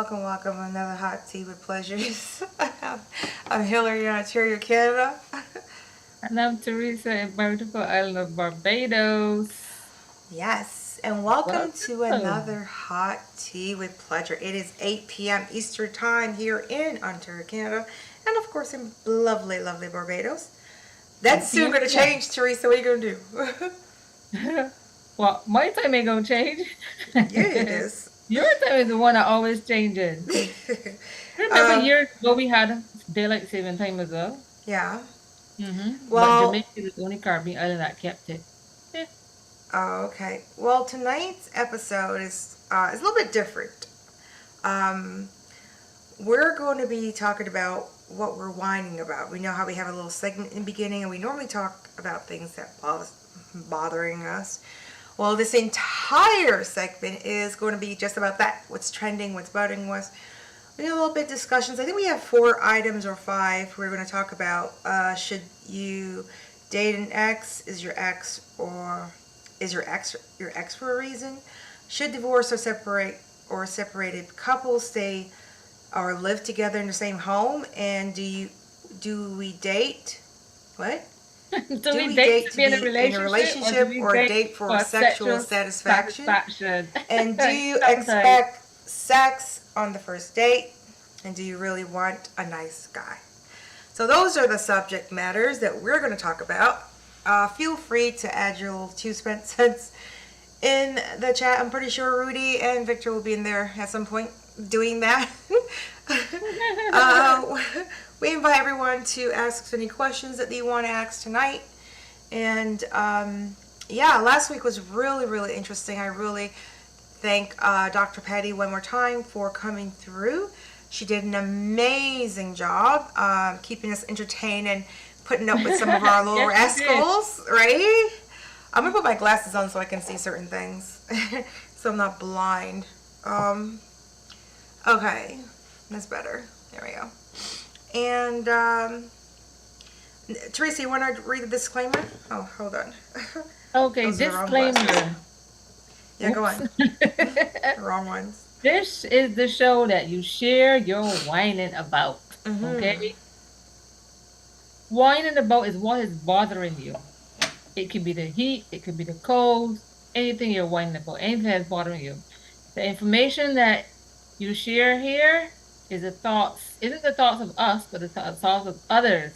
welcome another Hot Tea with Pleasures. I'm Hillary in Ontario, Canada. And I'm Teresa in beautiful island of Barbados. Yes, and welcome to Welcome. another Hot Tea with Pleasure. It is 8 p.m. Eastern Time here in Ontario, Canada, and of course in lovely, lovely Barbados. That's 8 soon p.m. going to Yes. change, Teresa. What are you going to do? Well, my time ain't gonna change. Yeah, it is. Your time is the one that always changes. Remember um, years ago we had daylight saving time as well. yeah. But Well, Jamaica is the only Caribbean island that kept it. Eh, okay. Well, tonight's episode is a little bit different. Um, we're going to be talking about what we're whining about. We know how we have a little segment in the beginning, and we normally talk about things that bothering us. Well, this entire segment is going to be just about that. What's trending, what's bothering us. We have a little bit of discussions. I think we have 4 items or 5 we're going to talk about. Should you date an ex? Is your ex your ex for a reason? Should divorce or separated couples stay or live together in the same home? And do we date? What? Do Do we we date date to to be in a be in a relationship or do relationship we or date date for for sexual sexual satisfaction? satisfaction? And do you Sometimes. expect sex on the first date? And do you really want a nice guy? So those are the subject matters that we're going to talk about. Feel free to add your little 2 cents in the chat. I'm pretty sure Rudy and Victor will be in there at some point doing that. uh, we invite everyone to ask any questions that you want to ask tonight. And yeah, last week was really, really interesting. I really thank Dr. Patty one more time for coming through. She did an amazing job keeping us entertained and putting up with some of our little Yes, you did. rascals, right? I'm gonna put my glasses on so I can see certain things, so I'm not blind. Okay, that's better. There we go. And Teresa, you want to read the disclaimer? Oh, hold on. Okay, Those are the wrong glasses. disclaimer. Yeah, go Oops. on. Wrong ones. This is the show that you share your whining about. Mm-hmm. Okay? Whining about is what is bothering you. It could be the heat, it could be the cold, anything you're whining about, anything that's bothering you. The information that you share here isn't the thoughts of us, but the thoughts of others,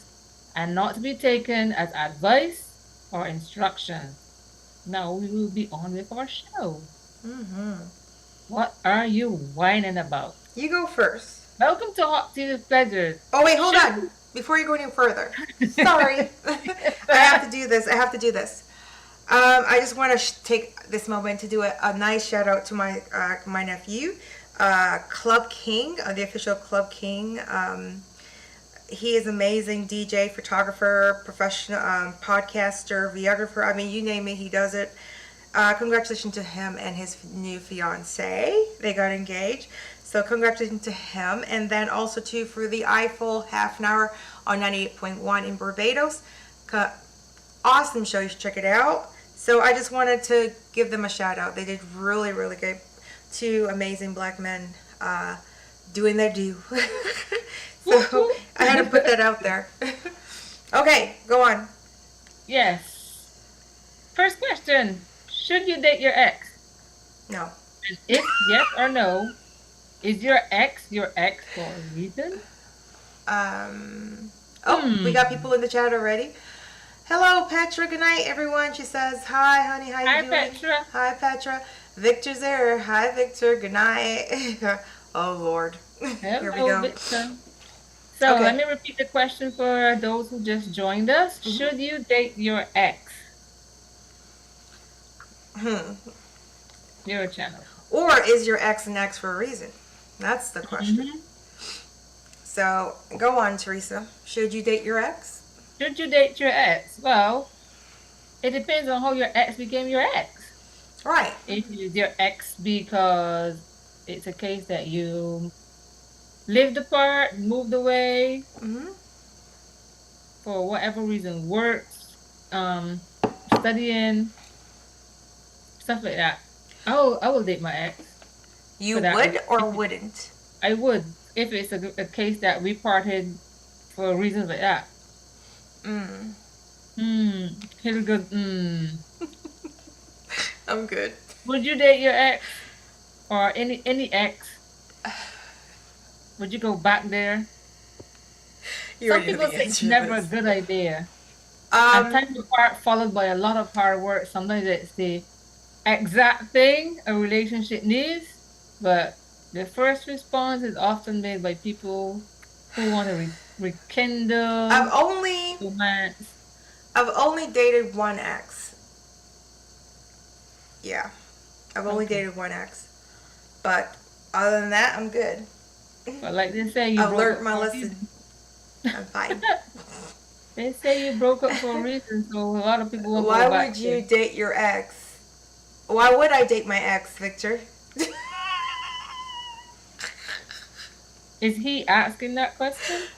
and not to be taken as advice or instructions. Now we will be on with our show. Mm-hmm. What are you whining about? You go first. Welcome to Hot Tea with Pleasures. Oh, wait, hold Should on. Before you go any further. Sorry. I have to do this. I just want to take this moment to do a nice shout out to my nephew, Club King, the official Club King. He is amazing DJ, photographer, professional podcaster, videographer. I mean, you name it, he does it. Congratulations to him and his new fiance. They got engaged. So congratulations to him. And then also too for the Eiffel half an hour on 98.1 in Barbados. Awesome show. You should check it out. So I just wanted to give them a shout out. They did really, really good. 2 amazing black men doing their due. So I had to put that out there. Okay, go on. Yes. First question. Should you date your ex? No. And if yes or no, is your ex for a reason? Oh, we got Hmm. people in the chat already. Hello, Petra. Good night, everyone. She says, hi, honey. How Hi, you doing? Petra. Hi, Petra. Victor's there. Hi, Victor. Good night. Oh, Lord. Here we Hello, go. Victor. So let Okay. me repeat the question for those who just joined us. hmm Should you date your ex? Hmm. Your channel. Or is your ex an ex for a reason? That's the question. hmm So go on, Teresa. Should you date your ex? Should you date your ex? Well, it depends on how your ex became your ex. Right. If it is your ex because it's a case that you lived apart, moved away hmm for whatever reason, work, studying, stuff like that. I will date my ex You for that would reason. or wouldn't? I would if it's a case that we parted for reasons like that. Mm, Here we go. I'm good. Would you date your ex or any ex? Would you go back there? You Some already know people the say it's answer to never a this. good idea. And Um, time apart followed by a lot of hard work. Sometimes it's the exact thing a relationship needs, but the first response is often made by people who want to I've rekindle only romance. I've only dated one ex. Yeah, I've only Okay. dated one ex. But other than that, I'm good. But like they say, you I've broke learned up my for a lesson. reason. I'm fine. They say you broke up for a reason, so a lot of people won't Why go would back there. you date your ex? Why would I date my ex, Victor? Is he asking that question?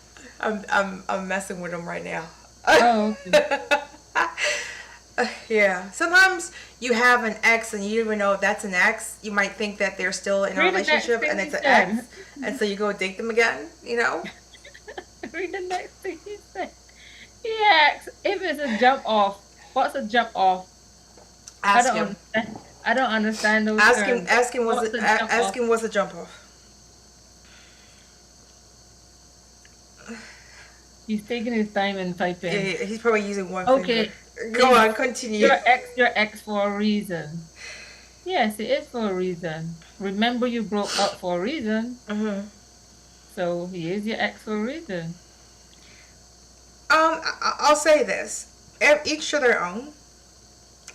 I'm messing with him right now. Oh, okay. Yeah. Sometimes you have an ex and you don't even know if that's an ex. You might think that they're still in a Read the next relationship thing and he it's an said. ex, and so you go date them again. You know? Read the next thing he said. He asks if it's a jump off. What's a jump off? I Ask don't him. understand. I don't understand those Ask him. terms. Ask him. What's a jump Ask off? him what's a jump off? He's taking his time and Yeah, typing. he's probably using one finger. Okay, Go is on, continue. your ex for a reason. Yes, it is for a reason. Remember, you broke up for a reason, Hmm. so he is your ex for a reason. I'll say this: each to their own.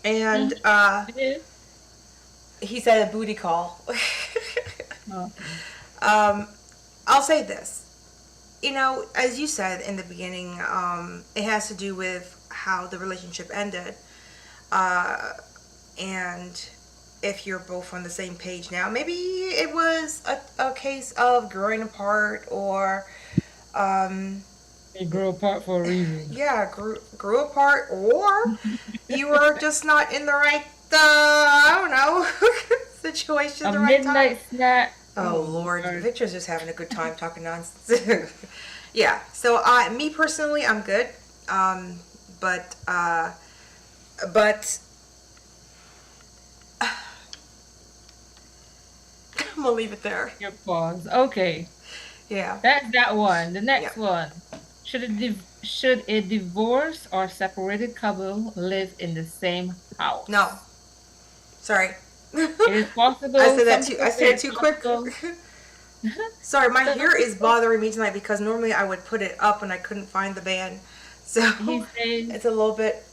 And Mhm, it is. he said a booty call. Okay. um, I'll say this. You know, as you said in the beginning, it has to do with how the relationship ended, uh, and if you're both on the same page now. Maybe it was a case of growing apart, or um, They grow apart for a reason. yeah, grew apart, or you were just not in the right, I don't know, situation at A the right time. midnight snack. Oh Oh Lord, Lord. Victor's just having a good time talking nonsense. Yeah. So me personally, I'm good. Um, but but I'm gonna leave it there. Your pause. Okay. Yeah. That's that one. The Yeah. next one. Should a divorced or separated couple live in the same No. house? Sorry. It is I possible. said that Some too. people I say said it it's too quick. possible. Sorry, my Some hair is people, bothering me tonight because normally I would put it up and I couldn't find the band. So he says, it's a little bit.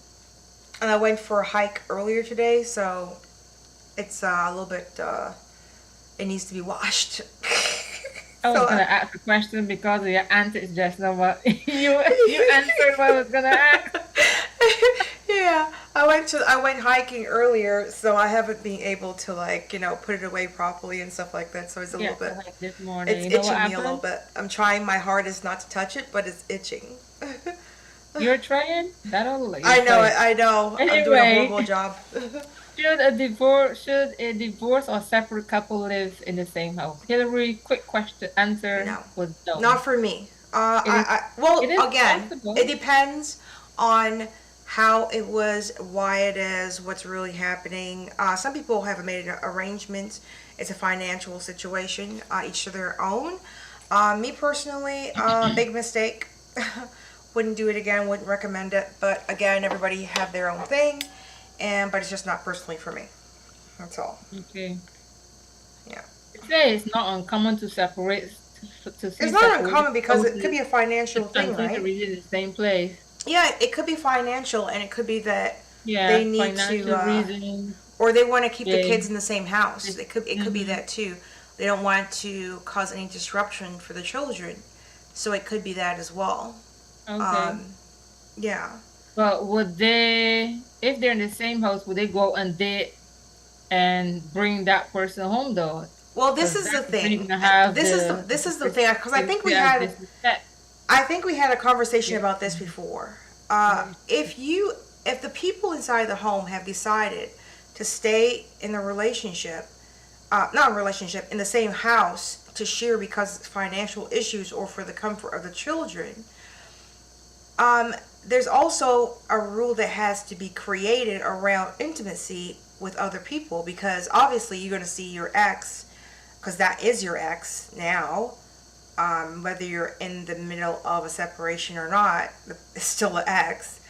And I went for a hike earlier today, so it's a little bit. It needs to be washed. I was So gonna ask a question because of your antics just now, but you answered what I was gonna ask. yeah, I went hiking earlier, so I haven't been able to, like, put it away properly and stuff like that. So it's a Yeah, little bit. like this morning. It's You know what itching me a little happened? bit. I'm trying my hardest not to touch it, but it's itching. You're trying? That don't look like you're I know it. trying. I know. I'm doing a Anyway, horrible job. should a divorce or separate couple live in the same house? Hillary, quick question answer No, was no. not for me. It is Well, it is again, possible. it depends on how it was, why it is, what's really happening. Some people have made arrangements. It's a financial situation, each to their own. Me personally, big mistake. Wouldn't do it again. Wouldn't recommend it. But again, everybody have their own thing, but it's just not personally for me. That's all. Okay. Yeah. It says it's not uncommon to separate to see It's not separated uncommon because it could be a financial spouses thing, continue to right? reside in the same place. Yeah, it could be financial, and it could be that Yeah, they need to, financial reasons. or they want to keep the Yeah. kids in the same house. It could be Mm-hmm. that too. They don't want to cause any disruption for the children, so it could be that as well. Okay. Um, yeah. But would they, if they're in the same house, would they go and date and bring that person home though? Well, this Because is the that person thing. gonna have This is the thing because I think we had a conversation Yeah. about this before. If the people inside the home have decided to stay in the relationship, not a relationship, in the same house to share because of financial issues or for the comfort of the children, there's also a rule that has to be created around intimacy with other people, because obviously you're going to see your ex, because that is your ex now, whether you're in the middle of a separation or not, it's still an ex,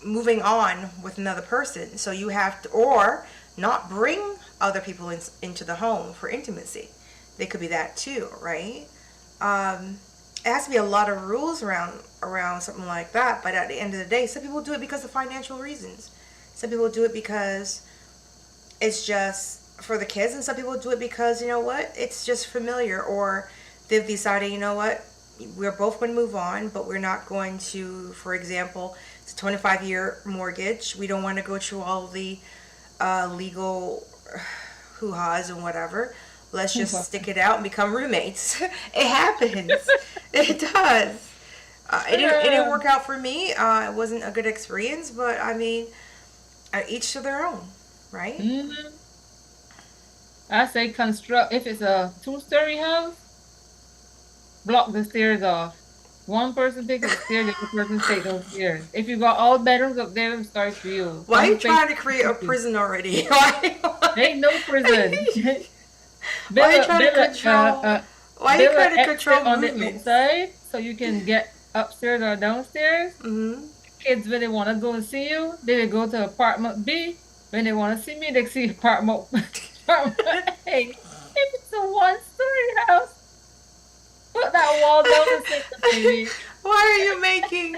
moving on with another person. So you have to, or not bring other people into the home for intimacy. They could be that too, right? It has to be a lot of rules around something like that. But at the end of the day, some people do it because of financial reasons. Some people do it because it's just for the kids, and some people do it because, you know what, it's just familiar, or they've decided, you know what, we're both going to move on, but we're not going to, for example, it's a 25-year mortgage. We don't want to go through all the legal hoo-has and whatever. Let's just stick it out and become roommates. It happens. It does. It didn't work out for me. It wasn't a good experience, but I mean, each to their own, right? Mm-hmm. I say construct, if it's a 2-story house, block the stairs off. One person take the stairs, the other person take those stairs. If you got all bedrooms up there, it starts for you. Why are you trying to create a prison already? Ain't no prison. Why are you trying to control? Why are you trying to control on movements? the outside so you can get upstairs or downstairs? Mm-hmm. Kids, when they want to go and see you, they will go to apartment B. When they want to see me, they see apartment A. If it's a 1-story house, put that wall down and sit the baby. Why are you making?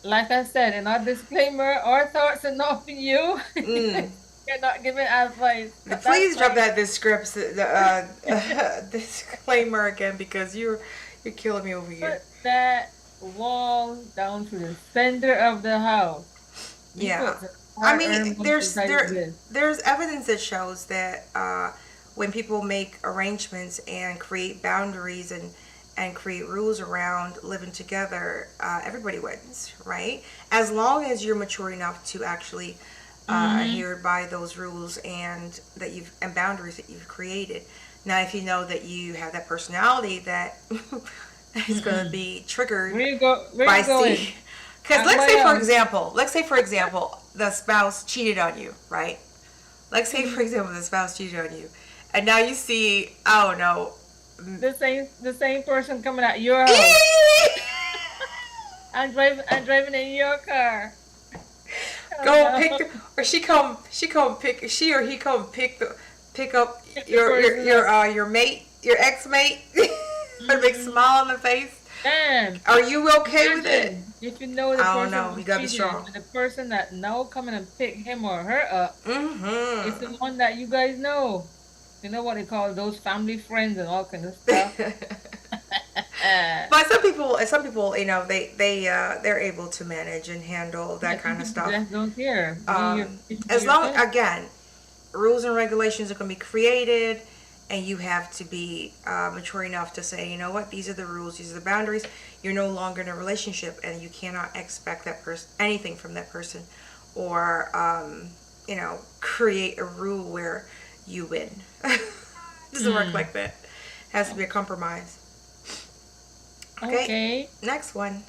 Like I said, in our disclaimer, our thoughts are not for you. You're not giving advice. Please drop that disclaimer again, because you're killing me over here. Put that wall down to the center of the house. Yeah, I mean, there's evidence that shows that when people make arrangements and create boundaries and create rules around living together, everybody wins, right? As long as you're mature enough to actually adhere by those rules and boundaries that you've created. Now, if you know that you have that personality that is going to be triggered by seeing. Because let's say for example, the spouse cheated on you, right? Let's say for example, the spouse cheated on you, and now you see, oh no, the same person coming at your house. I'm driving in your car. Go pick or he come pick up your mate, your ex-mate, with a big smile on the face. Man, are you okay with it? If you know the I person, don't know. You gotta be strong. The person that now coming and pick him or her up, it's the one that you guys know. You know what they call those family friends and all kind of stuff. But some people, you know, they're able to manage and handle that kind of stuff. Don't care. As long, again, rules and regulations are going to be created, and you have to be mature enough to say, you know what, these are the rules, these are the boundaries. You're no longer in a relationship, and you cannot expect that person anything from that person, or you know, create a rule where you win. It doesn't work like that. It has to be a compromise. Okay. Next one.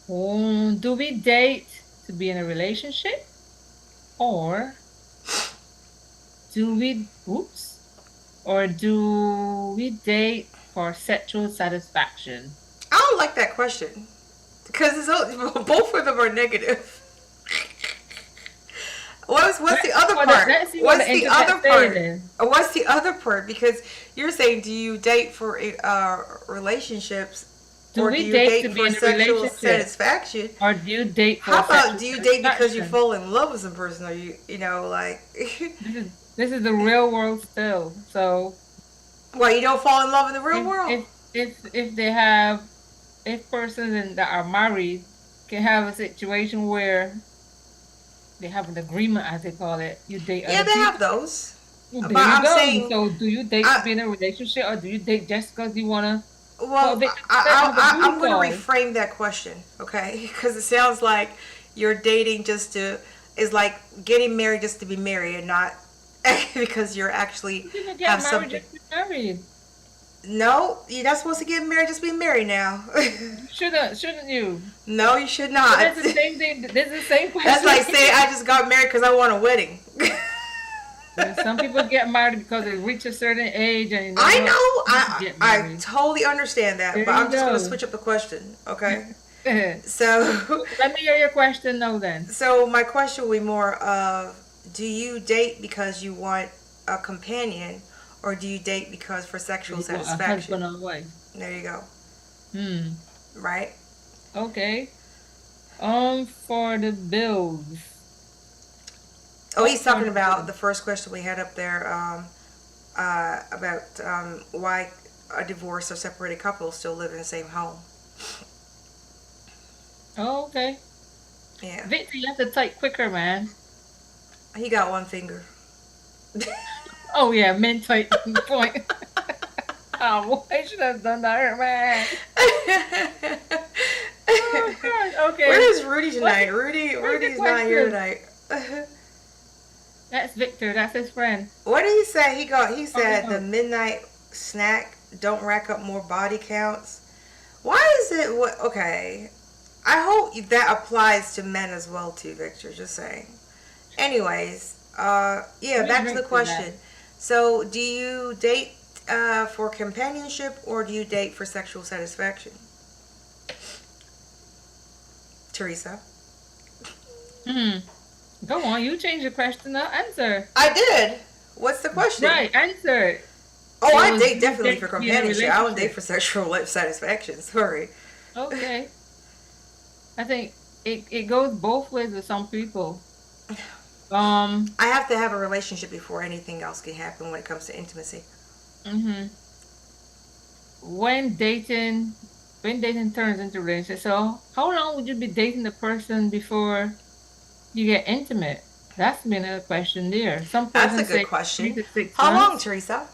Do we date to be in a relationship, or do we date for sexual satisfaction? I don't like that question, because both of them are negative. What's the other part? What's the other part? Because you're saying, do you date for relationships, or do you date for sexual satisfaction, or do you date for? How about do you date because you fall in love with some person, or you know, like? This is the real world still. So. Well, you don't fall in love in the real world. If persons that are married can have a situation where they have an agreement, as they call it. You date other people. Have those. Well, there you go. Saying, so do you date to be in a relationship, or do you date just because you want to? Well, I'm going to reframe that question, okay? Because it sounds like you're dating is like getting married just to be married and not because you're actually People have get married something. just to be married. No, you're not supposed to get married. Just be married now. Shouldn't you? No, you should But not. that's the same thing. This is the same That's like question. saying I just got married because I want a wedding. Some people get married because they reach a certain age and I they know. get I married. totally understand that, There but you I'm just going to go. switch up the question. Okay. So, Let me hear your question now then. so my question will be more of: do you date because you want a companion, or do you date because for sexual You want a satisfaction? husband or wife? There you go. Hmm. Right. Okay. For the bills. Oh, he's For talking the about bills. the first question we had up there about why a divorced or separated couple still live in the same home. Oh, okay. Yeah, Victor, you have to type quicker, man. he got one finger. Oh yeah, men type point. Oh, I should have done that, man. Oh God. Okay. Where is Rudy tonight? What's the Rudy's not here question? tonight. That's Victor. That's his friend. What did he say? He said Oh, the midnight snack don't rack up more body counts. Why is it what? Okay, I hope that applies to men as well too, Victor. Just saying. Anyways, yeah, let me back to the drink to that. question. So, do you date for companionship or do you date for sexual satisfaction? Teresa. Hmm. Go on. You change your question. I'll answer. I did. What's the question? Right. Answer. Oh, It I was date you definitely date for to be in a companionship. I don't date relationship. for sexual satisfaction. Sorry. Okay. I think it goes both ways with some people. Um. I have to have a relationship before anything else can happen when it comes to intimacy. Hmm. When dating turns into relationship. So how long would you be dating the person before you get intimate? That's been a question there. Some That's a person good say three question. to six How long, months. Teresa?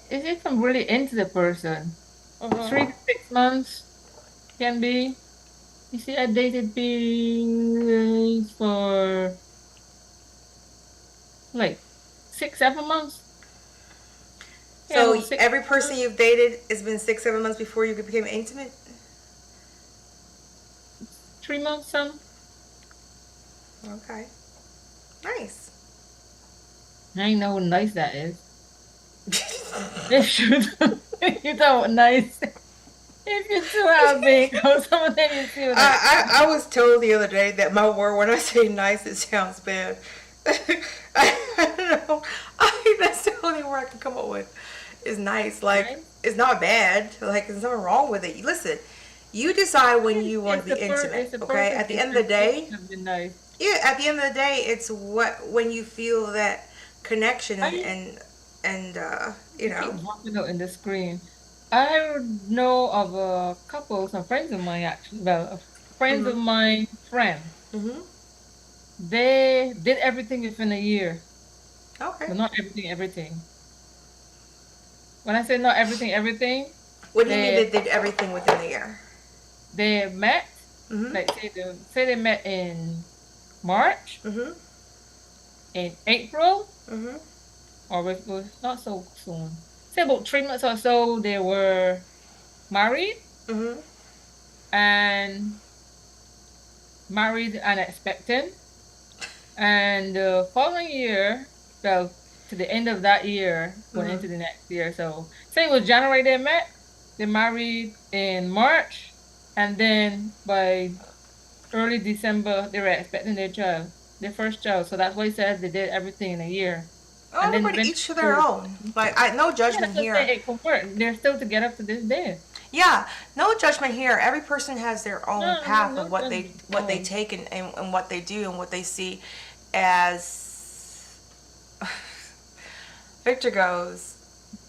If I'm really into the person, Mm-hmm. 3 to 6 months can be. You see, I dated people for like 6, 7 months. Yeah, So about six every person months, you've dated has been 6, 7 months before you became intimate. 3 months, some. Okay, nice. I know how nice that is. If you don't, if you don't nice, if you too have big or something, you feel like, I was told the other day that my word when I say nice it sounds bad. I don't know. That's the only word I can come up with is nice. Like right? it's not bad. Like there's nothing wrong with it. Listen, you decide when you want to be intimate. It's a Okay. perfect At the end of the day, interpretation of the nice. yeah. At the end of the day, it's what when you feel that connection I and you You keep know. dropping out in the screen. I know of a couple, some friends of mine actually, well, friends of Mhm. mine, friend. Mhm. They did everything within a year, Okay. but not everything. When I say not everything, What do you mean they they did everything within the year? they met, Mhm. like say they met in March, Mhm. in April, Mhm. or it was not so soon. Say about 3 months or so, they were married Mhm. and married and expecting. And the following year, well, to the end of that year, going Mhm. into the next year. So, say it was January they met, they married in March, and then by early December, they were expecting their child, their first child. So that's why he said they did everything in a year. Oh, And then everybody eventually, each to their own. Like I no yeah, judgment that's what I'm saying. here. It can work. They're still together to this day. Yeah, no judgment here. Every person has their own No, no, path of no judgment. what they No. take and what they do and what they see as Victor goes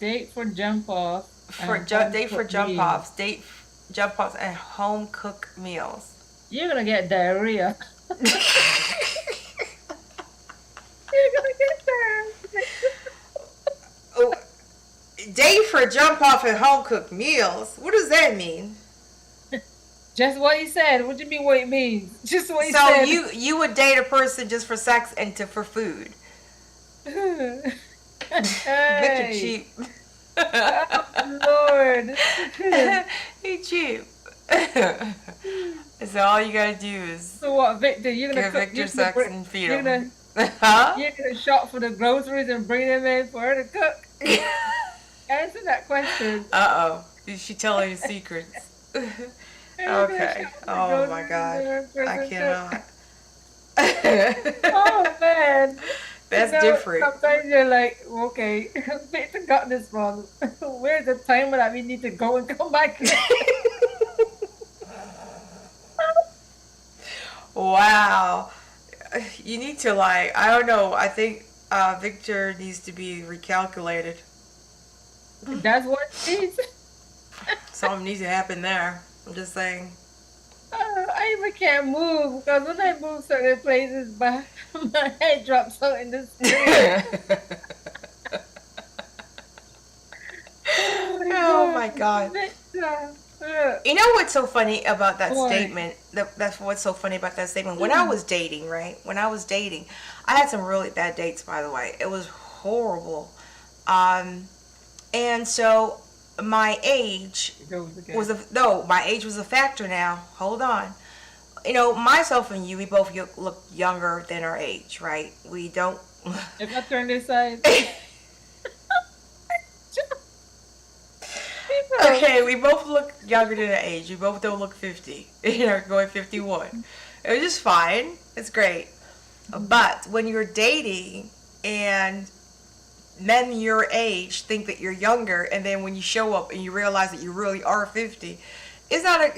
Date for jump off for and home date for cooked jump meals. offs, date jump offs and home cooked meals. You're gonna get diarrhea. You're gonna get diarrhea. Oh, date for jump off and home cooked meals. What does that mean? Just what he said. What do you mean what it means? Just what he So said. you would date a person just for sex and for food. Victor Hey. cheap. Oh, Lord. He cheap. So all you gotta do is So what, Victor? You're gonna give cook? Victor sex and feed You're him. gonna Huh? you're gonna shop for the groceries and bring them in for her to cook? Answer that question. Uh-oh. Is she telling his secrets? Okay. Oh my God. I cannot. Oh man. That's You know, different. sometimes you're like, okay, Victor got this wrong. Where's the timer that we need to go and come back? Wow. You need to like, I don't know, I think Victor needs to be recalculated. That's what it is. Something needs to happen there. I'm just saying. I even can't move because when I move certain places, my head drops out in the screen. Oh my God. You know what's so funny about that What? statement? That's what's so funny about that statement. When I was dating, right? When I was dating, I had some really bad dates, by the way. It was horrible. And so my age was my age was a factor now. Hold on. You know, myself and you, we both look younger than our age, right? We don't. If I turn this side. Okay, we both look younger than our age. We both don't look 50. You're going 51. It was just fine. It's great. But when you're dating and men your age think that you're younger, and then when you show up and you realize that you really are 50, it's not a...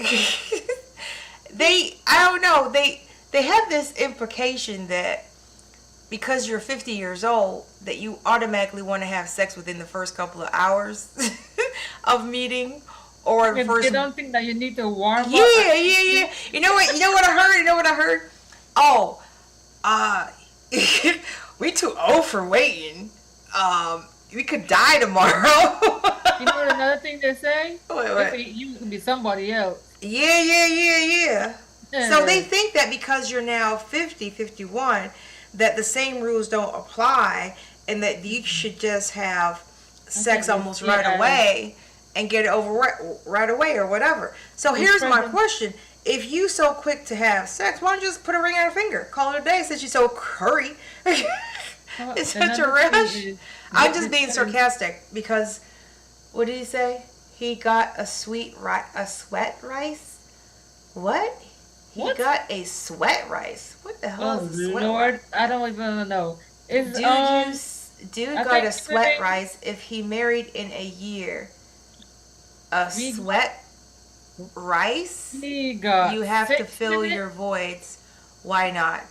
I don't know, they have this implication that because you're 50 years old, that you automatically want to have sex within the first couple of hours of meeting, or the first... You don't think that you need to warm up? Yeah. You know what I heard? Oh, we too old for waiting. We could die tomorrow. You know another thing they say? What? You can be somebody else. Yeah. So they think that because you're now 50, 51, that the same rules don't apply, and that you should just have sex almost right away and get it over right away or whatever. So here's my question. If you so quick to have sex, why don't you just put a ring on your finger? Call it a day since you so hurry. It's such a rush. I'm just being sarcastic because, what did he say? He got a sweat rice? What? He got a sweat rice. What the hell is a sweat Lord, rice? I don't even know. It's, Dude got a sweat rice if he married in a year. A sweat rice? You have to fill your voids. Why not?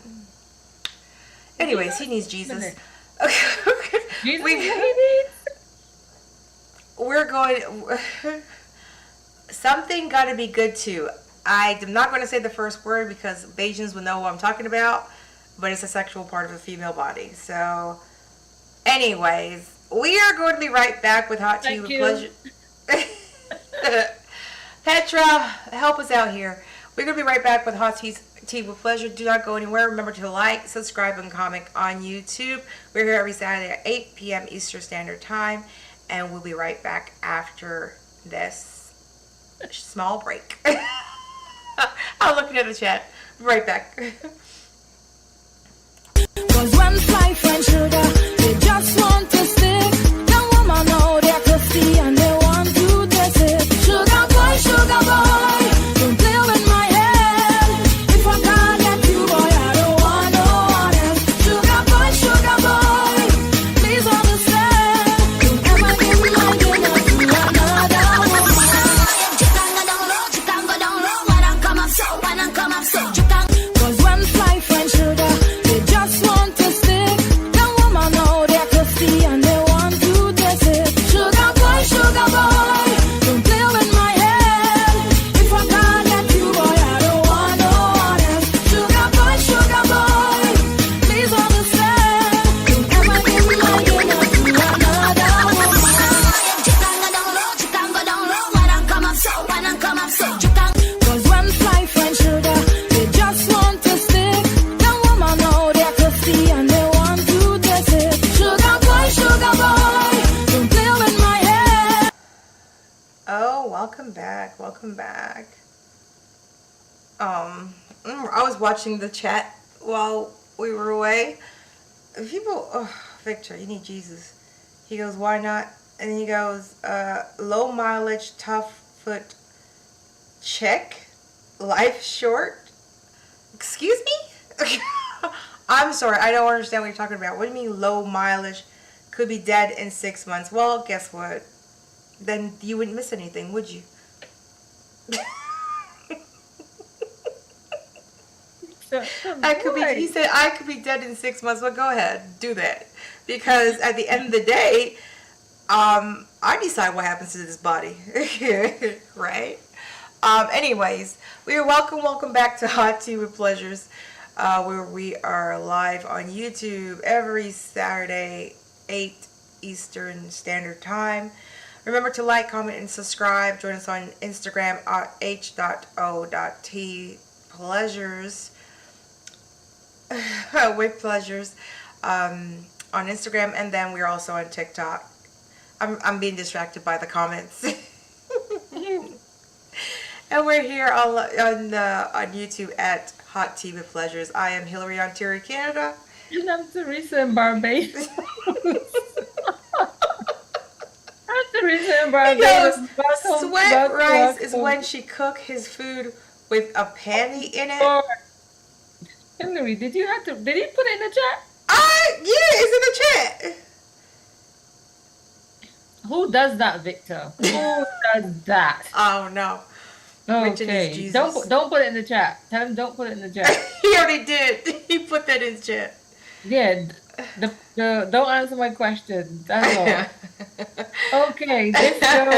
Anyways, he needs Jesus. We're going... Something got to be good too. I'm not going to say the first word because Bajans will know what I'm talking about, but it's a sexual part of a female body. So, anyways, we are going to be right back with Hot Tea with Pleasure. Petra, help us out here. We're going to be right back with Hot Tea with Pleasure. Do not go anywhere. Remember to like, subscribe, and comment on YouTube. We're here every Saturday at 8 p.m. Eastern Standard Time, and we'll be right back after this small break. I'm looking at the chat. Right back. Cause when life and sugar, they just want to stick. The woman know they're thirsty and they want to taste it. Sugar boy, don't play with my head. If I can't get you, boy, I don't want no one else. Sugar boy, please understand. Don't ever give my dinner to another woman. Cause when life and sugar, they just want to stick. The woman welcome back. Welcome back. I was watching the chat while we were away. People, Victor, you need Jesus. He goes, why not? And he goes, low mileage, tough foot, check. Life short. Excuse me? I'm sorry, I don't understand what you're talking about. What do you mean low mileage? Could be dead in 6 months. Well, guess what? Then you wouldn't miss anything, would you? He said I could be dead in 6 months. Well, go ahead, do that. Because at the end of the day, I decide what happens to this body. Right? Anyways, welcome back to Hot Tea with Pleasures, where we are live on YouTube every Saturday, 8 Eastern Standard Time. Remember to like, comment, and subscribe. Join us on Instagram at h.o.tpleazures with pleasures on Instagram, and then we're also on TikTok. I'm being distracted by the comments. And we're here on YouTube at Hot Tea with Pleasures. I am Hillary, Ontario, Canada. And I'm Teresa in Barbados. I'm Teresa in Barbados. Sweat rice is when she cook his food with a panty in it. Hillary, did he put it in the chat? Yeah, it's in the chat. Who does that, Victor? Who does that? Oh no. Okay. Don't put it in the chat. Tell him don't put it in the chat. He already did. He put that in the chat. Yeah. Don't answer my question. That's all. Okay. This show.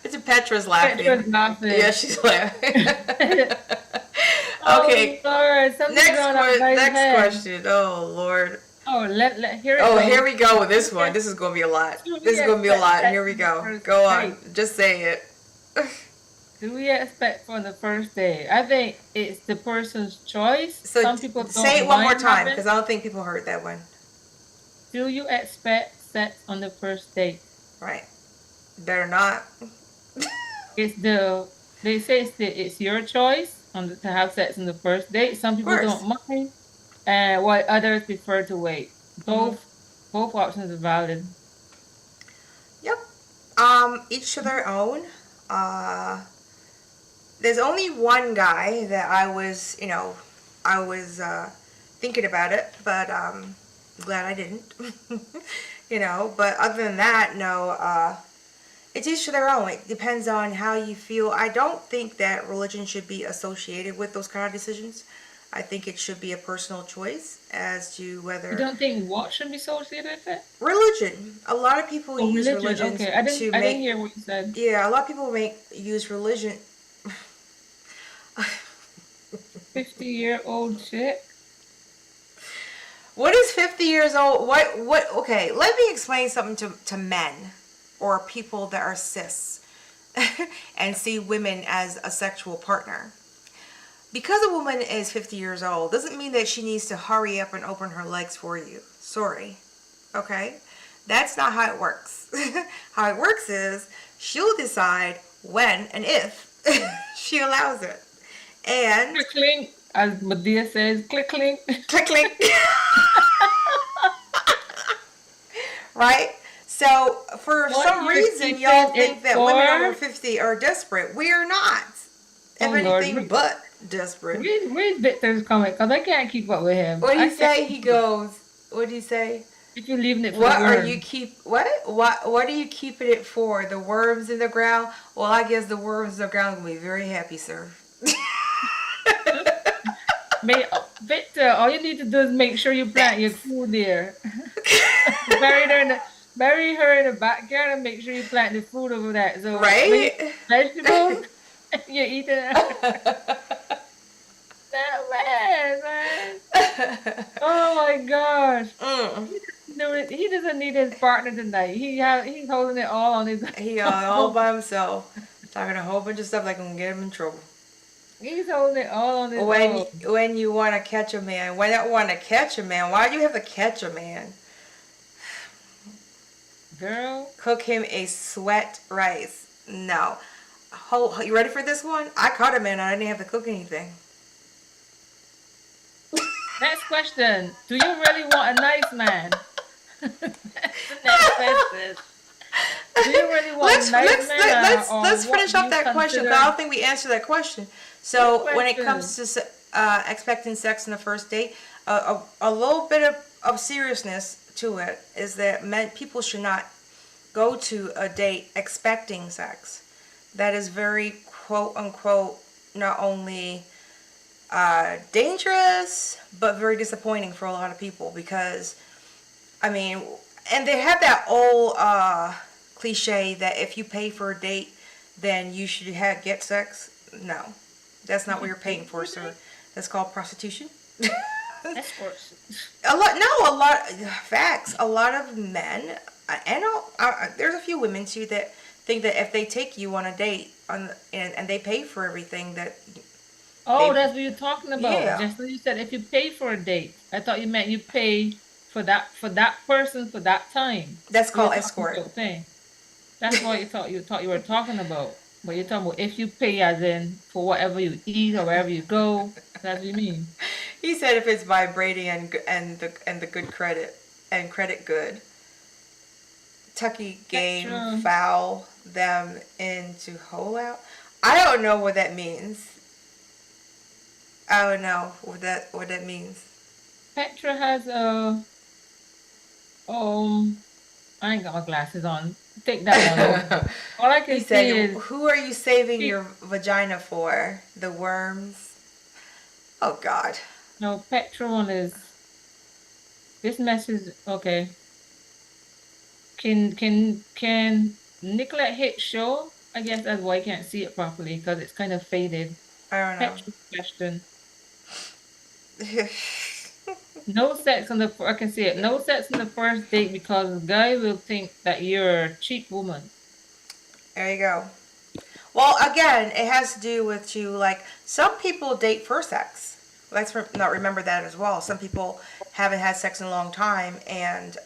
It's Petra's laughing. Petra's laughing. Yeah, she's laughing. Okay. Oh, Lord. Next question. Oh Lord. Oh, here it goes. goes. Here we go with this one. This is going to be a lot. Here we go. Go on. Just say it. Do we expect for the first date? I think it's the person's choice. So some people don't say it one more time, because I don't think people heard that one. Do you expect sex on the first date? Right. Better not. They say it's your choice to have sex on the first date. Some people don't mind, and while others prefer to wait. Both options are valid. Yep. Each to their own. There's only one guy that I was thinking about it, but glad I didn't. But other than that, no. It's each to their own. It depends on how you feel. I don't think that religion should be associated with those kind of decisions. I think it should be a personal choice as to whether... You don't think what should be associated with it? Religion. A lot of people use religion okay. I didn't hear what you said. Yeah, a lot of people use religion... 50-year-old chick? What is 50 years old? What? Okay, let me explain something to men or people that are cis and see women as a sexual partner. Because a woman is 50 years old doesn't mean that she needs to hurry up and open her legs for you. Sorry. Okay? That's not how it works. How it works is she'll decide when and if she allows it. And click clink, as Medea says, click clink. Click clink. Right? So for some reason y'all think that women over 50 are desperate. We are not. If anything but desperate. Where's Victor's comment? Because I can't keep up with him. What did he say? He goes, what did he say? If you're leaving it for what the are worms. you what are you keeping it for? The worms in the ground? Well, I guess the worms in the ground will be very happy, sir. Victor, all you need to do is make sure you plant your food there. Bury her in the backyard and make sure you plant the food over there. So right? Vegetables, you're eating it. That man. Oh my gosh. He doesn't need his partner tonight. He's holding it all on his. He all by himself, talking a whole bunch of stuff like gonna get him in trouble. He's holding it all on his own. When you want to catch a man, when I want to catch a man, why do you have to catch a man? Girl, cook him a sweat rice. No, You ready for this one? I caught a man and I didn't have to cook anything. Next question. Do you really want a nice man? That's the next question. Do you really want a nice man? Let's finish up that question, because I don't think we answered that question. So when it comes to expecting sex in the first date, a little bit of seriousness to it is that people should not go to a date expecting sex. That is very quote unquote not only dangerous but very disappointing for a lot of people, because I mean, and they have that old cliche that if you pay for a date then you should get sex. No, that's not what you're paying for, sir. That's called prostitution. Escorts. A lot facts. A lot of men, and there's a few women too that think that if they take you on a date and they pay for everything, that that's what you're talking about. Yeah. Just when you said if you pay for a date, I thought you meant you pay for that person for that time. That's called escort. That's what you thought you were talking about. But you're talking about if you pay as in for whatever you eat or wherever you go. That's what you mean. He said if it's vibrating and the good credit and credit good. Tucky game foul them into hole out. I don't know what that means. I don't know what that means. Petra has I ain't got my glasses on. Take that one. All I can say is, who are you saving your vagina for? The worms? Oh God. No, Petra one is this message. Okay. Can Nicolette hit show? I guess that's why I can't see it properly, because it's kind of faded. I don't know. Petra's question. No sex on the I can see it. No sex on the first date because the guy will think that you're a cheap woman. There you go. Well, again, it has to do with like some people date for sex. Let's not remember that as well. Some people haven't had sex in a long time, and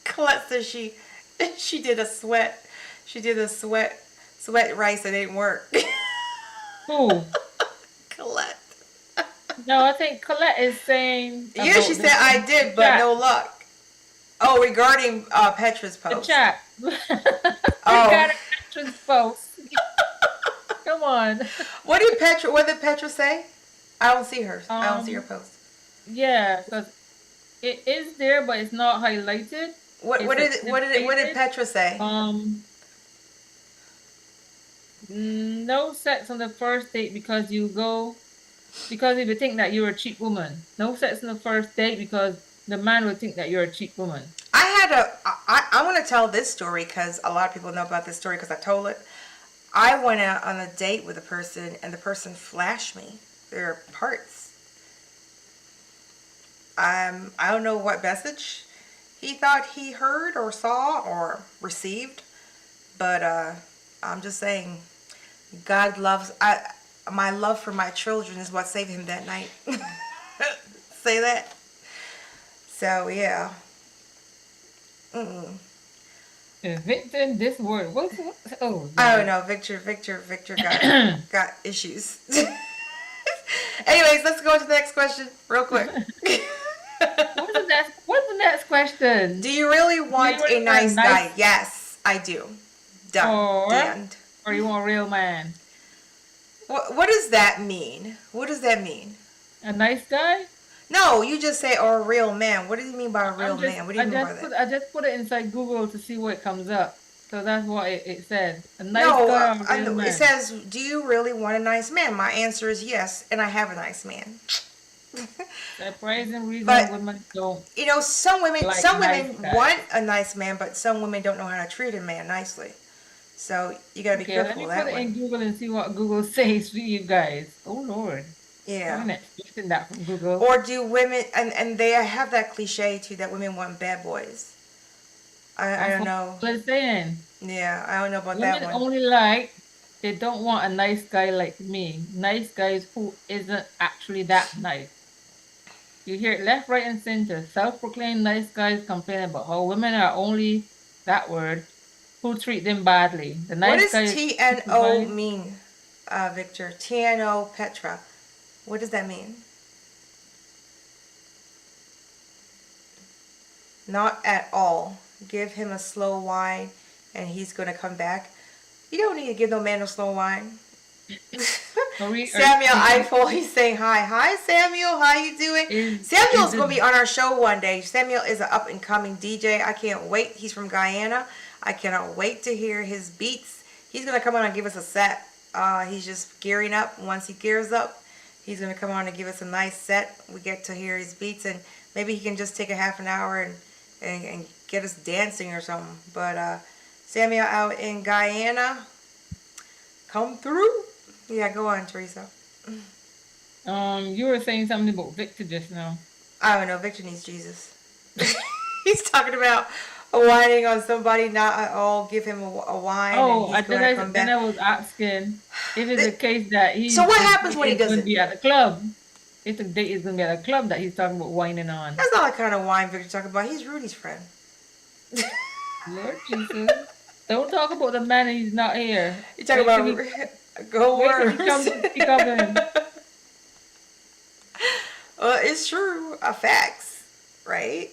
Colette says she did a sweat rice and it didn't work. Who? Colette. No, I think Colette is saying. Yeah, she said I did, but no luck. Oh, regarding Petra's post. The chat. Regarding Petra's post. Come on. What did Petra say? I don't see her. I don't see her post. Yeah, because it is there, but it's not highlighted. What did Petra say? No sex on the first date because if you think that you're a cheap woman. No sex on the first date because the man would think that you're a cheap woman. I want to tell this story because a lot of people know about this story because I told it. I went out on a date with a person and the person flashed me their parts. I don't know what message he thought he heard or saw or received, but I'm just saying, God loves. My love for my children is what saved him that night. Say that. So yeah. Victor, this word. What? Oh. I don't know. Victor got issues. Anyways, let's go to the next question real quick. What's the next question? Do you really want a nice guy? Yes, I do. Done. Or you want a real man? What does that mean? What does that mean? A nice guy? No, you just say, or a real man. What do you mean by a real man? What do you mean by that? I just put it inside Google to see what comes up. So that's what it said. A nice guy or a real man. It says, do you really want a nice man? My answer is yes, and I have a nice man. Surprising reason women don't. You know, some women want a nice man, but some women don't know how to treat a man nicely. So you gotta be careful with that one. Let me put it in Google and see what Google says for you guys. Oh Lord. Yeah. I'm not expecting that from Google. Or do women and they have that cliche too that women want bad boys. I don't know. What I'm saying. Yeah, I don't know about that one. Women they don't want a nice guy like me. Nice guys who isn't actually that nice. You hear it left, right, and center. Self-proclaimed nice guys complain about how women are only that word who treat them badly. The What nice does guy is to TNO provide. mean, Victor? TNO Petra. What does that mean? Not at all. Give him a slow wine and he's going to come back. You don't need to give no man no slow wine. Samuel Eiffel, he's saying hi. Hi, Samuel. How you doing? Samuel's going to be on our show one day. Samuel is an up-and-coming DJ. I can't wait. He's from Guyana. I cannot wait to hear his beats. He's going to come on and give us a set. He's just gearing up. Once he gears up, he's going to come on and give us a nice set. We get to hear his beats, and maybe he can just take a half an hour and get us dancing or something. But Samuel out in Guyana, come through. Yeah, go on, Teresa. You were saying something about Victor just now. I don't know. Victor needs Jesus. He's talking about whining on somebody, not at all. Give him a wine. Oh, and he's gonna come back. then I was asking if it's the case that he. So what happens when he does going it? to be at the club. If the date is going to be at a club that he's talking about whining on. That's not the kind of wine Victor's talking about. He's Rudy's friend. Lord Jesus. Don't talk about the man and he's not here. You talking about go worse. He coming. Well, it's true. Facts, right?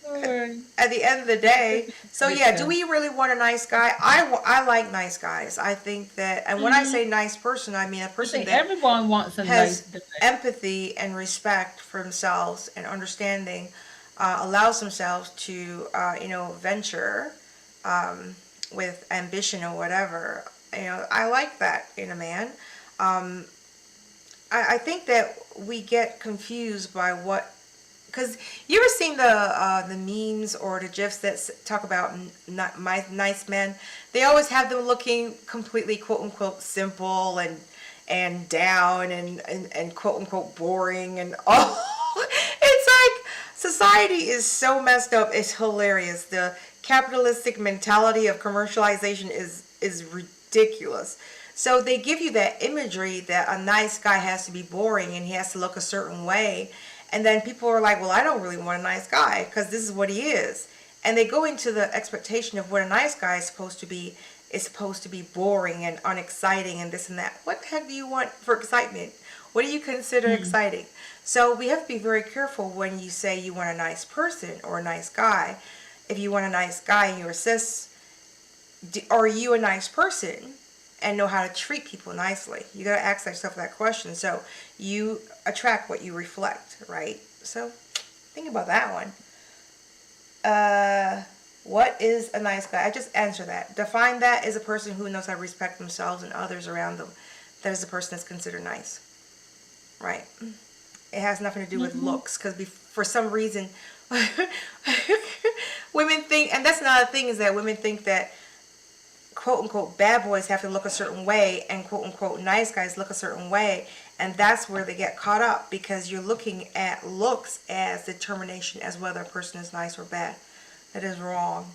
Lord. At the end of the day. So yeah, do we really want a nice guy? I like nice guys. I think that, and when I say nice person, I mean a person that everyone wants a has nice empathy and respect for themselves and understanding, allows themselves to venture with ambition or whatever. I like that in a man. I think that we get confused by what, because you ever seen the memes or the gifs that talk about nice men? They always have them looking completely quote unquote simple and down and quote unquote boring and all. It's like society is so messed up. It's hilarious. The capitalistic mentality of commercialization is ridiculous. So they give you that imagery that a nice guy has to be boring and he has to look a certain way. And then people are like, well, I don't really want a nice guy because this is what he is. And they go into the expectation of what a nice guy is supposed to be. It's supposed to be boring and unexciting and this and that. What the heck do you want for excitement? What do you consider exciting? So we have to be very careful when you say you want a nice person or a nice guy. If you want a nice guy and you're cis, are you a nice person? And know how to treat people nicely. You got to ask yourself that question. So you attract what you reflect, right? So think about that one. What is a nice guy? I just answered that. Define that as a person who knows how to respect themselves and others around them. That is a person that's considered nice, right? It has nothing to do with looks, because for some reason women think, and that's another thing, is that women think that quote unquote bad boys have to look a certain way and quote unquote nice guys look a certain way, and that's where they get caught up, because you're looking at looks as determination as whether a person is nice or bad. That is wrong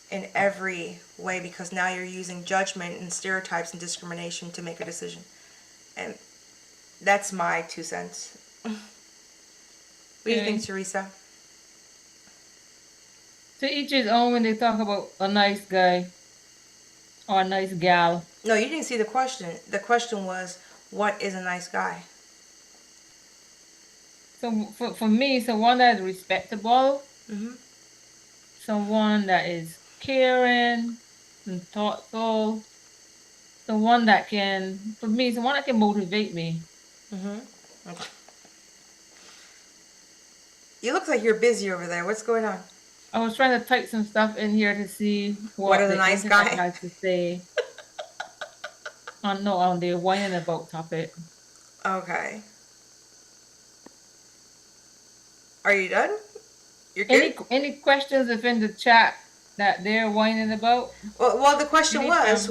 in every way, because now you're using judgment and stereotypes and discrimination to make a decision. And that's my 2 cents. What do you think, Teresa? To each his own when they talk about a nice guy or a nice gal. No, you didn't see the question. The question was, what is a nice guy? So for me, someone that is respectable, someone that is caring and thoughtful, someone that can, for me, someone that can motivate me. Okay. You look like you're busy over there. What's going on? I was trying to type some stuff in here to see what is a nice guy has to say on the whining about topic. Okay. Are you done? You're good? Any questions if in the chat that they're whining about? Well, the question was,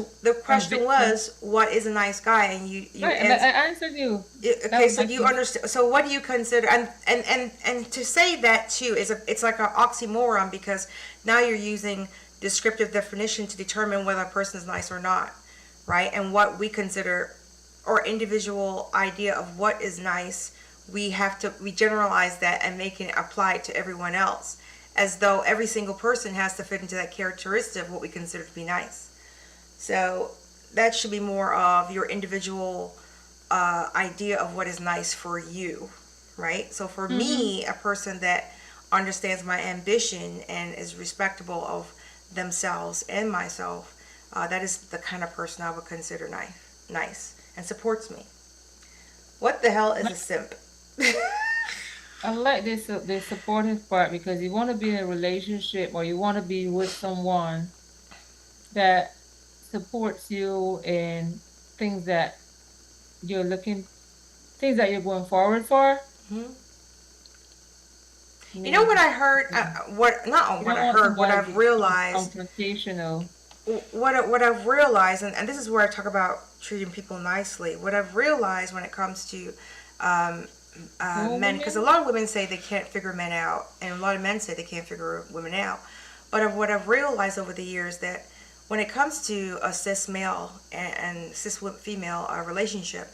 what is a nice guy? And you right, I answered you. Okay, so you understand. So what do you consider? And to say that too it's like an oxymoron, because now you're using descriptive definition to determine whether a person is nice or not, right? And what we consider, or individual idea of what is nice, we generalize that and make it apply to everyone else, as though every single person has to fit into that characteristic of what we consider to be nice. So that should be more of your individual idea of what is nice for you, right? So for me, a person that understands my ambition and is respectable of themselves and myself, that is the kind of person I would consider nice and supports me. What the hell is a simp? I like this the supportive part, because you want to be in a relationship or you want to be with someone that supports you in things that you're looking, things that you're going forward for. Hmm. You know what I heard? What I've realized. Confrontational. What I've realized, and this is where I talk about treating people nicely. What I've realized when it comes to men, because a lot of women say they can't figure men out, and a lot of men say they can't figure women out. But what I've realized over the years, that when it comes to a cis male and cis female relationship,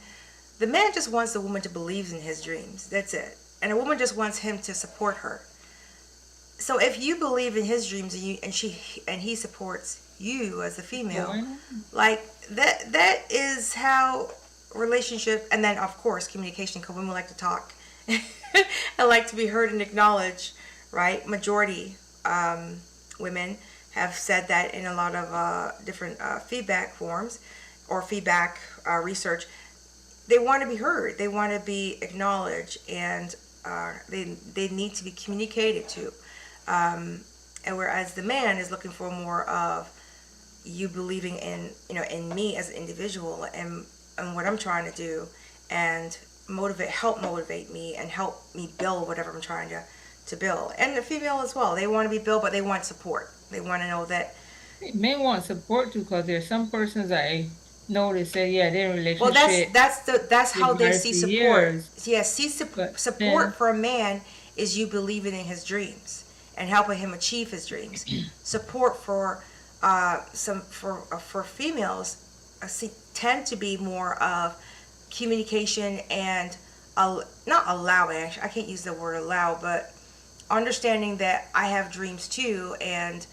the man just wants the woman to believe in his dreams. That's it. And a woman just wants him to support her. So if you believe in his dreams and he supports you as a female, like that is how relationship, and then of course communication, because women like to talk and like to be heard and acknowledged, right? Majority women have said that in a lot of different feedback forms or feedback research. They want to be heard, they want to be acknowledged, and they need to be communicated to. And whereas the man is looking for more of you believing in me as an individual and what I'm trying to do, and help motivate me and help me build whatever I'm trying to build. And the female as well, they want to be built, but they want support. They want to know that men want support too, because there's some persons that I know they say, yeah, they're in a relationship. Well, that's how they see support. Years. Yeah, support for a man is you believing in his dreams and helping him achieve his dreams. Support for females tend to be more of communication and not allowing. I can't use the word allow, but understanding that I have dreams too, and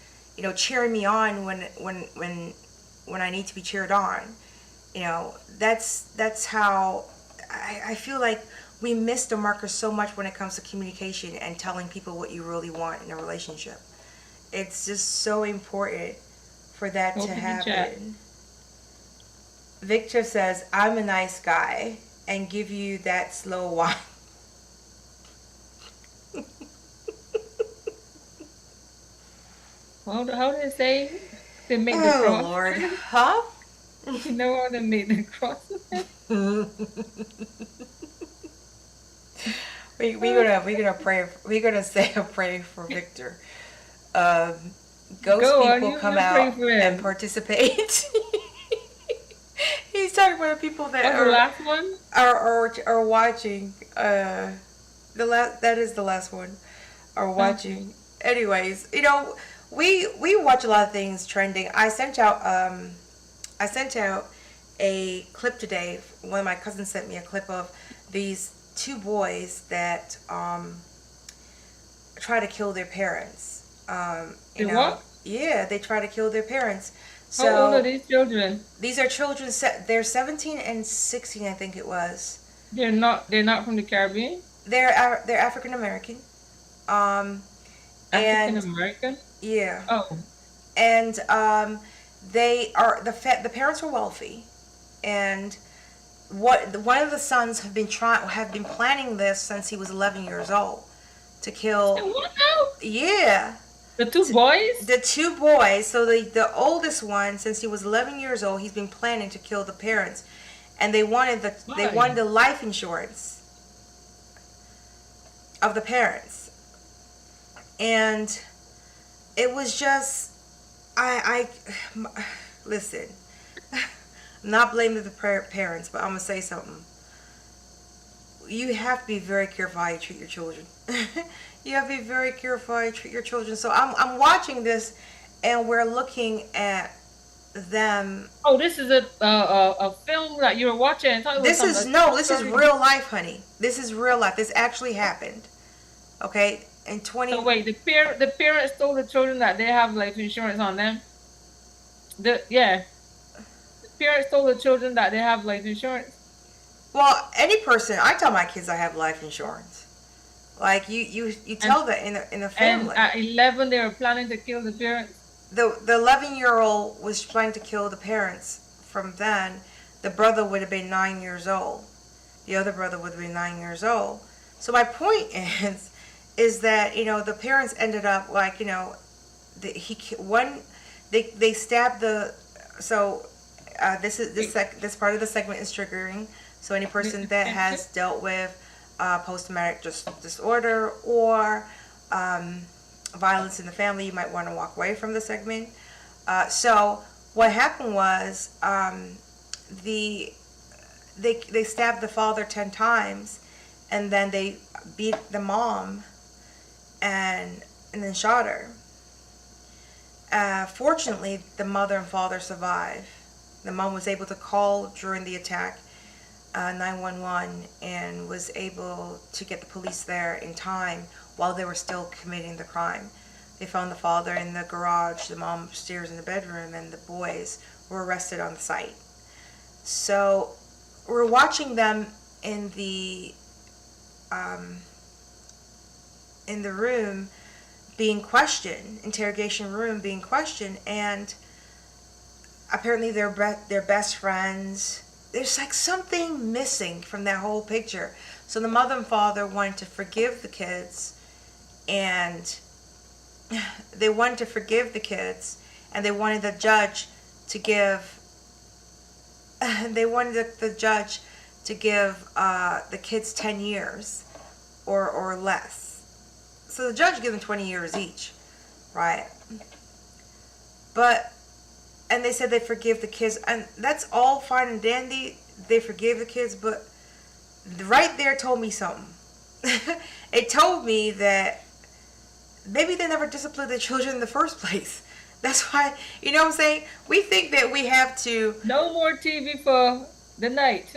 cheering me on when I need to be cheered on. That's how I feel like we miss the marker so much when it comes to communication and telling people what you really want in a relationship. It's just so important for that to happen. Victor says, I'm a nice guy, and give you that slow wine. Well, how do they say they make the cross? Oh, Lord. Huh? You know how they make the cross? We're gonna pray. We're gonna say a prayer for Victor. Ghost people come out and participate. He's talking about the people that the last one are watching. That is the last one. Are watching. Anyways, we watch a lot of things trending. I sent out a clip today. One of my cousins sent me a clip of these two boys that try to kill their parents. What? Yeah, they try to kill their parents. So, how old are these children? These are children. They're 17 and 16, I think it was. They're not from the Caribbean. They're African American. African American. Yeah. Oh. And they are the parents are wealthy, and one of the sons have been planning this since he was 11 years old to kill. What now? Yeah. The two boys? The two boys. So the oldest one, since he was 11 years old, he's been planning to kill the parents, and they wanted the life insurance of the parents, and it was just listen. I'm not blaming the parents, but I'm gonna say something. You have to be very careful how you treat your children. You have to be very careful how you treat your children. So I'm watching this, and we're looking at them. Oh, this is a film that you were watching. I thought it was This some is a no, true this is story. real life, honey. This is real life. This actually happened. Okay, in 20. So wait, the parents told the children that they have life insurance on them. The parents told the children that they have life insurance. Well, any person, I tell my kids I have life insurance. Like you tell that in the And family. at 11, they were planning to kill the parents. The 11-year-old was trying to kill the parents. From then, the brother would have been 9 years old. The other brother would have been 9 years old. So my point is that the parents ended up like they stabbed the so this part of the segment is triggering. So any person that has dealt with post-traumatic disorder or violence in the family, you might want to walk away from the segment. So what happened was they stabbed the father 10 times, and then they beat the mom and then shot her. Fortunately, the mother and father survived. The mom was able to call during the attack 911 and was able to get the police there in time while they were still committing the crime. They found the father in the garage, the mom upstairs in the bedroom, and the boys were arrested on the site. So we're watching them in the room being questioned, interrogation room being questioned, and apparently they're best friends. There's like something missing from that whole picture. So the mother and father wanted to forgive the kids, and they wanted the judge to give the kids 10 years or less. So the judge gave them 20 years each, right? And they said they forgive the kids, and that's all fine and dandy. They forgive the kids, but right there told me something. It told me that maybe they never disciplined their children in the first place. That's why, you know what I'm saying? We think that we have to. No more TV for the night.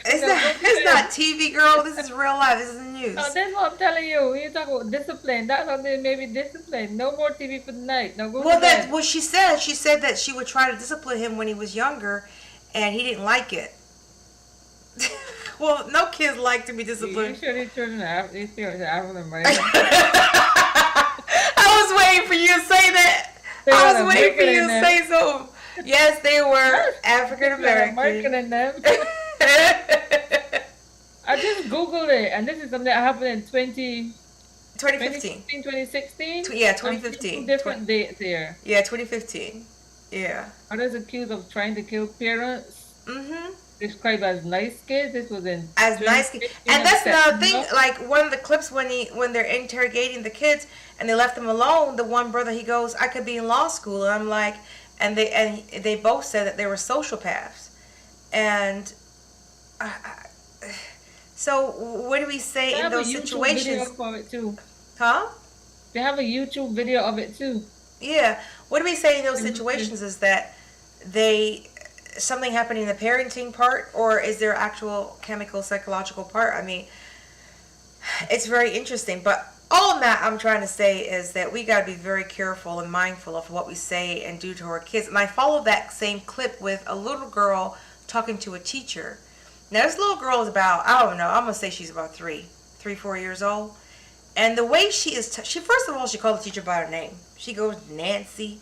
It's not TV, girl. This is real life. This is the news. No, that's what I'm telling you. When you talk about discipline, that's how they may be disciplined. No more TV for the night. Now go to bed. That's what she said. She said that she would try to discipline him when he was younger, and he didn't like it. Well, no kids like to be disciplined. You sure these children are these parents are African American? I was waiting for you to say that. I was waiting for you to say so. Yes, they were African American. American in them. I just Googled it, and this is something that happened in 2015. 2016? Yeah, 2015. Different dates here. Yeah, 2015. Yeah. Others accused of trying to kill parents. Mm-hmm. Described as nice kids. This was in as nice kids. And that's another thing. Like one of the clips when they're interrogating the kids and they left them alone. The one brother, he goes, "I could be in law school," and I'm like, and they both said that they were sociopaths, and. So what do we say in those situations? Video of it too. Huh? They have a YouTube video of it too. Yeah. What do we say in those situations is that something happened in the parenting part, or is there actual chemical psychological part? I mean, it's very interesting. But all that I'm trying to say is that we got to be very careful and mindful of what we say and do to our kids. And I followed that same clip with a little girl talking to a teacher. Now, this little girl is about, I don't know, I'm going to say she's about 4 years old. And the way she is, she first of all, she called the teacher by her name. She goes, "Nancy."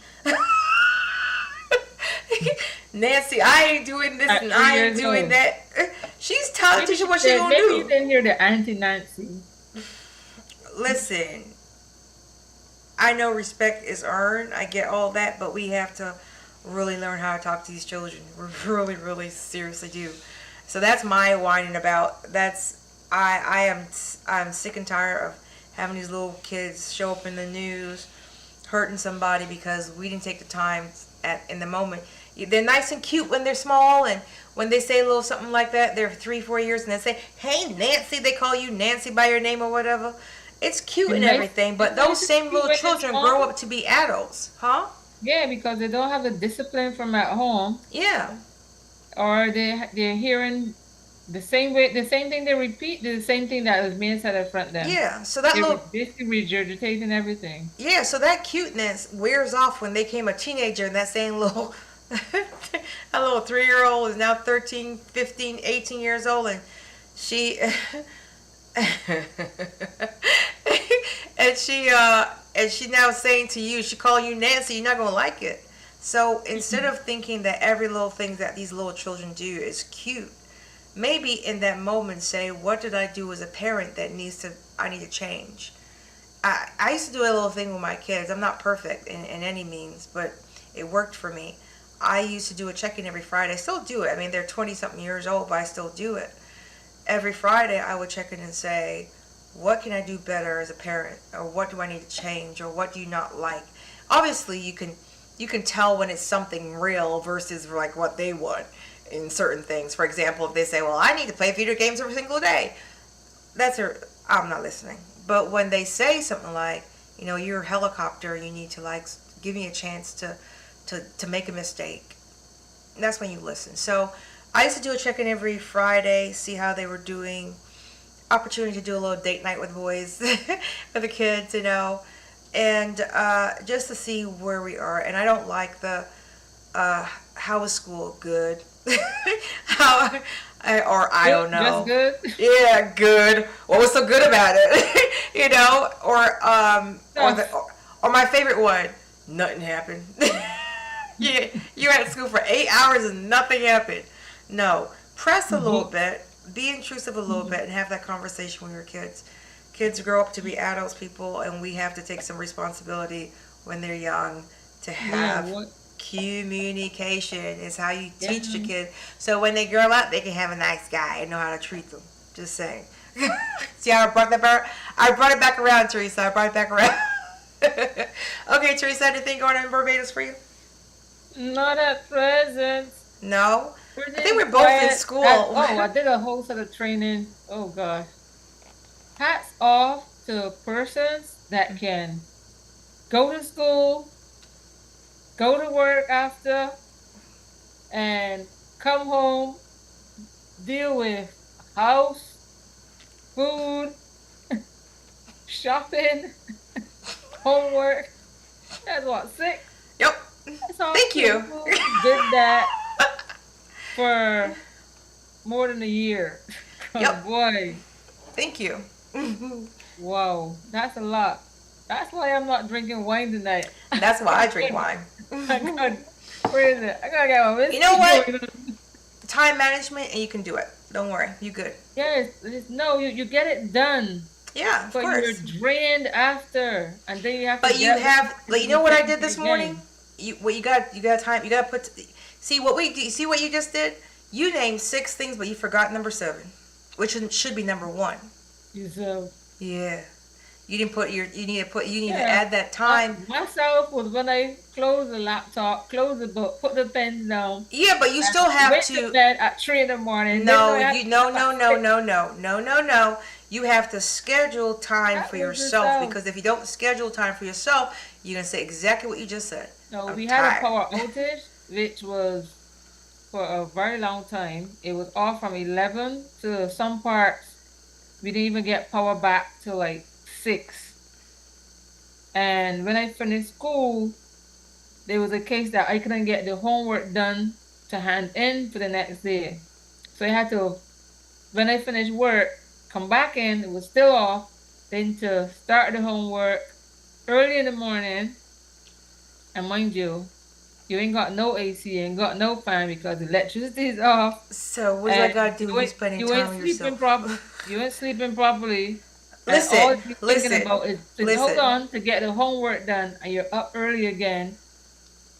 "Nancy, I ain't doing this and I ain't doing that." She's telling the teacher what she going to do. Maybe you didn't hear the Auntie Nancy. Listen, I know respect is earned. I get all that, but we have to really learn how to talk to these children. We really, really seriously do. So that's my whining about. I'm sick and tired of having these little kids show up in the news hurting somebody because we didn't take the time in the moment. They're nice and cute when they're small, and when they say a little something like that, they're 3-4 years, and they say, "Hey, Nancy," they call you Nancy by your name or whatever. It's cute and everything, but those same little children grow up to be adults, huh? Yeah, because they don't have the discipline from at home, Yeah. or they're hearing the same thing they repeat, the same thing that was being said in front of them. Yeah. So that They're little basically regurgitating everything. Yeah, so that cuteness wears off when they became a teenager, and that same little a little 3-year-old is now 13, 15, 18 years old, and she and she now saying to you, she calling you Nancy, you're not gonna like it. So instead of thinking that every little thing that these little children do is cute, maybe in that moment say, what did I do as a parent that I need to change? I used to do a little thing with my kids. I'm not perfect in any means, but it worked for me. I used to do a check-in every Friday. I still do it. I mean, they're 20-something years old, but I still do it. Every Friday, I would check in and say, what can I do better as a parent? Or what do I need to change? Or what do you not like? Obviously, you can tell when it's something real versus like what they want in certain things. For example, if they say, well, I need to play video games every single day. I'm not listening. But when they say something like, you're a helicopter, you need to like give me a chance to make a mistake, that's when you listen. So I used to do a check-in every Friday, see how they were doing. Opportunity to do a little date night with boys, with the kids, and just to see where we are. And I don't like the how was school? Good. I don't know. Just good. Yeah, good. What was so good about it? Or my favorite one, nothing happened. Yeah, you're at school for 8 hours and nothing happened. No, press a little bit, be intrusive a little bit, and have that conversation with your kids. Kids grow up to be adults, people, and we have to take some responsibility when they're young to have communication. Is how you teach the kid. So when they grow up, they can have a nice guy and know how to treat them. Just saying. See how I brought that back? I brought it back around, Teresa. I brought it back around. Okay, Teresa, anything going on in Barbados for you? Not at present. No? I think we're both in school. I did a whole set of training. Oh, gosh. Hats off to persons that can go to school, go to work after, and come home, deal with house, food, shopping, homework. That's what, 6? Yep. Thank you. Did that for more than a year. Yep. Boy. Thank you. Wow, that's a lot. That's why I'm not drinking wine tonight. That's why I drink wine. Where is it? I gotta get my whiskey. You know what? Time management, and you can do it. Don't worry, you good. Yes, no, you get it done. Yeah, of but course. You're drained after, and then you have to. But you know what I did this morning? You got time. You got to put. See what you just did? You named 6 things, but you forgot number 7, which should be number 1. Yeah. You didn't put you need to add that time. Myself was when I close the laptop, close the book, put the pens down. Yeah, but you still have went to bed at 3 in the morning. No. You have to schedule time for yourself, because if you don't schedule time for yourself, you're gonna say exactly what you just said. No, we had a power outage, which was for a very long time. It was off from 11 to some parts. We didn't even get power back till like 6. And when I finished school, there was a case that I couldn't get the homework done to hand in for the next day. So I had to, when I finished work, come back in, it was still off, then to start the homework early in the morning. And mind you, you ain't got no AC, you ain't got no fan because the electricity is off. So what do I gotta do when you're spending time with yourself? You ain't sleeping properly. Listen, all you're thinking about is to hold on to get the homework done, and you're up early again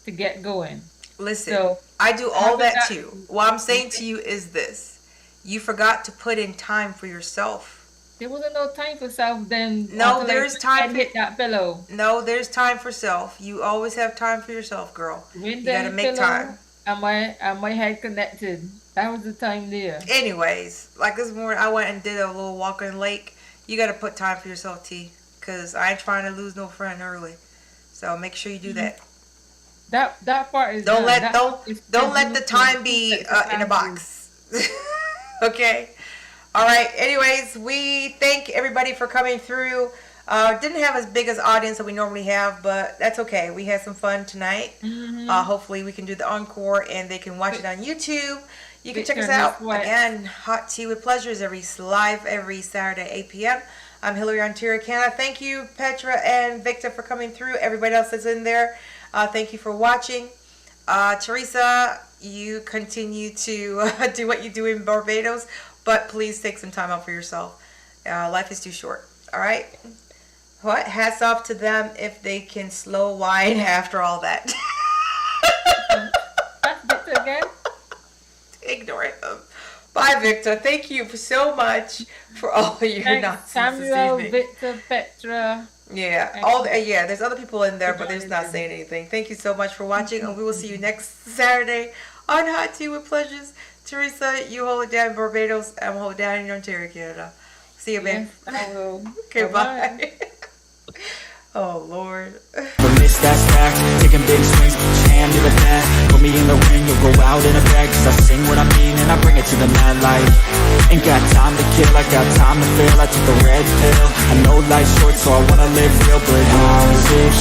to get going. Listen, so, I do all that too. What I'm saying to you is this. You forgot to put in time for yourself. There wasn't no time for self then. No, there's time to hit that pillow. No, there's time for self. You always have time for yourself, girl. You gotta make time. And my head connected. That was the time there. Anyways, like this morning, I went and did a little walk in the lake. You gotta put time for yourself, T. Because I ain't trying to lose no friend early. So make sure you do that. That part is Don't done. let That don't is don't let the scheduled time for be the time in a to- box. Okay. All right. Anyways, we thank everybody for coming through. Didn't have as big as audience that we normally have, but that's okay. We had some fun tonight. Hopefully we can do the encore and they can watch it on YouTube. You can check us out again. Hot Tea with Pleasures live every Saturday 8 p.m. I'm Hillary Ontario, Canada. Thank you, Petra and Victor, for coming through. Everybody else that's in there, thank you for watching. Teresa, you continue to do what you do in Barbados, but please take some time out for yourself. Life is too short. All right. What? Hats off to them if they can slow wine after all that. That's Victor again. Ignore him. Bye, Victor. Thank you so much for all of your nonsense Samuel, this evening. Victor, Petra. Yeah, there's other people in there, but they're just not saying anything. Thank you so much for watching, and we will see you next Saturday on Hot Tea with Pleasures. Teresa, you hold it down in Barbados. I'm hold it down in Ontario, Canada. See you, man. Yes, I will. Okay, Bye-bye. bye. Oh, Lord. From this, that's fact. Taking big swings, put your hand to the bat. Put me in the ring, you'll go out in a bag. Cause I sing what I mean and I bring it to the mad light. Ain't got time to kill, I got time to feel. I took the red pill. I know life's short, so I wanna live real. But how is it